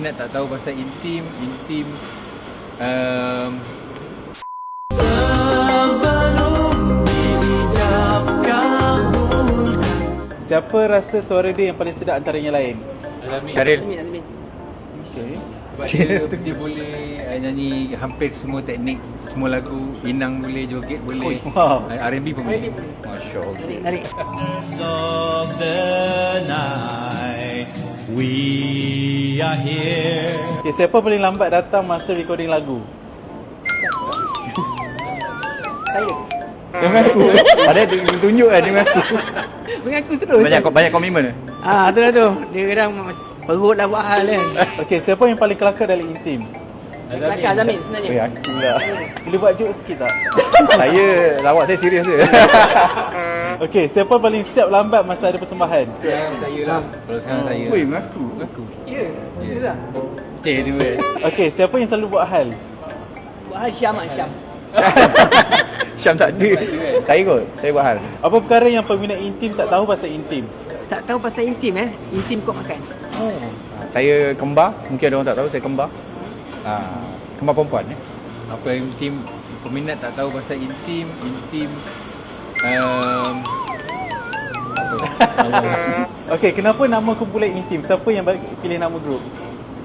peminat tak tahu pasal intim. Siapa rasa suara dia yang paling sedap antara yang lain? Syaril. Okay. Sebab dia boleh nyanyi hampir semua teknik, semua lagu. Inang boleh, joget boleh, Wow. R&B pun boleh. Masya Allah. Narik. Of the night, we are here. Okay, siapa paling lambat datang masa recording lagu? Saya. Dia mengaku. Ada dia tunjuk kan dia mengaku. Mengaku terus. Banyak komitmen. Tu lah tu. Dia kadang perut lah buat hal kan. Okay, siapa yang paling kelakar dalam intim? Kelakar Azamin sebenarnya. Aku lah. Boleh buat joke sikit tak? Saya lawak saya serius je. Okay, siapa paling siap lambat masa ada persembahan? Saya lah. Kalau sekarang saya. Oi, mengaku. Ya. Betul. Cik tu weh. Okay, siapa yang selalu buat hal? Buat hal Syam lah Syam. Syam tak ada. Saya kot. Saya buat hal. Apa perkara yang peminat intim tak tahu pasal intim? Tak tahu pasal intim Intim kau makan. Saya kembar. Mungkin ada orang tak tahu saya kembar. Kembar perempuan Apa yang intim, peminat tak tahu pasal intim. Okay, kenapa nama kumpulan intim? Siapa yang pilih nama grup?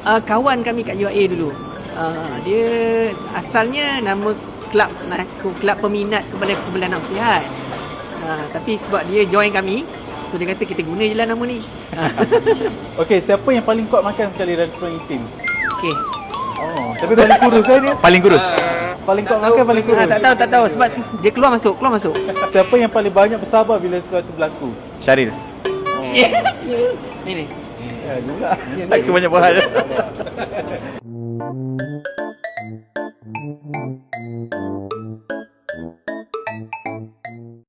Kawan kami kat UIA dulu. Dia asalnya nama kelab peminat kepada kumpulan nasihat. Tapi sebab dia join kami, so dia kata kita guna je lah nama ni. Okay, siapa yang paling kuat makan sekali dalam kumpulan intim? Okay. Oh, tapi paling kurus kan dia? Paling kurus. Paling kuat makan, paling kurus. Tak tahu sebab dia keluar masuk. Siapa yang paling banyak bersabar bila sesuatu berlaku? Syaril. Ni. Ya, juga. Aku banyak buat hal.